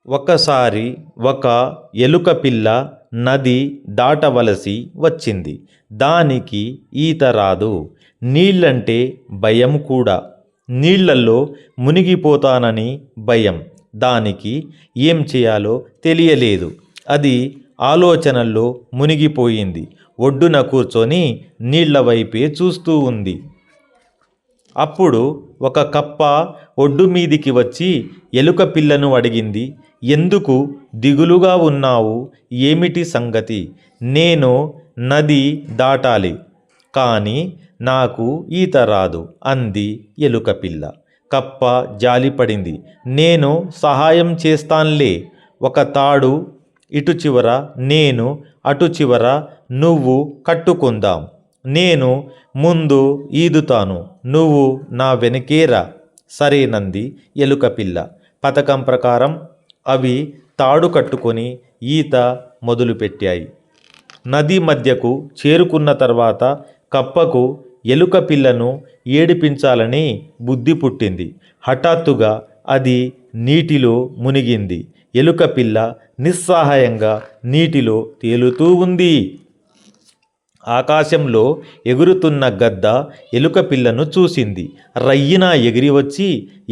ఒకసారి ఒక ఎలుక పిల్ల నది దాటవలసి వచ్చింది. దానికి ఈత రాదు. నీళ్ళంటే భయం కూడా. నీళ్లలో మునిగిపోతానని భయం. దానికి ఏం చేయాలో తెలియలేదు. అది ఆలోచనల్లో మునిగిపోయింది. ఒడ్డున కూర్చొని నీళ్ల వైపే చూస్తూ ఉంది. అప్పుడు ఒక కప్ప ఒడ్డు మీదికి వచ్చి ఎలుక పిల్లను అడిగింది. ఎందుకు దిగులుగా ఉన్నావు? ఏమిటి సంగతి? నేను నది దాటాలి, కానీ నాకు ఈత రాదు అంది ఎలుక పిల్ల. కప్ప జాలిపడింది. నేను సహాయం చేస్తాన్లే. ఒక తాడు ఇటు చివర, నేను అటు చివర నువ్వు కట్టుకుందాం. నేను ముందు ఈదుతాను, నువ్వు నా వెనకేరా. సరేనంది ఎలుక పిల్ల. పథకం ప్రకారం అవి తాడు కట్టుకొని ఈత మొదలుపెట్టాయి. నది మధ్యకు చేరుకున్న తర్వాత కప్పకు ఎలుక పిల్లను ఏడిపించాలని బుద్ధి పుట్టింది. హఠాత్తుగా అది నీటిలో మునిగింది. ఎలుక పిల్ల నిస్సహాయంగా నీటిలో తేలుతూ ఉంది. ఆకాశంలో ఎగురుతున్న గద్ద ఎలుక పిల్లను చూసింది. రయ్యిన ఎగిరి వచ్చి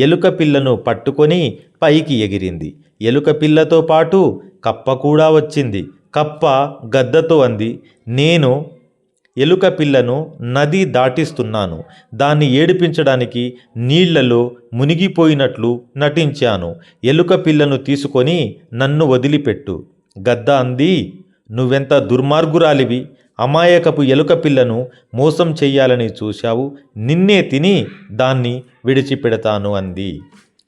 ఎలుక పిల్లను పట్టుకొని పైకి ఎగిరింది. ఎలుక పిల్లతో పాటు కప్ప కూడా వచ్చింది. కప్ప గద్దతో అంది, నేను ఎలుక పిల్లను నది దాటిస్తున్నాను. దాన్ని ఏడిపించడానికి నీళ్లలో మునిగిపోయినట్లు నటించాను. ఎలుక పిల్లను తీసుకొని నన్ను వదిలిపెట్టు. గద్ద అంది, నువ్వెంత దుర్మార్గురాలివి! అమాయకపు ఎలుక పిల్లను మోసం చెయ్యాలని చూశావు. నిన్నే తిని దాన్ని విడిచిపెడతాను అంది.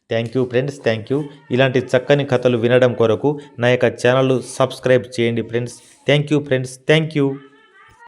Thank you friends, thank you. ఇలాంటి చక్కని కథలు వినడం కొరకు నా యొక్క ఛానల్ సబ్స్క్రైబ్ చేయండి friends. Thank you friends, thank you.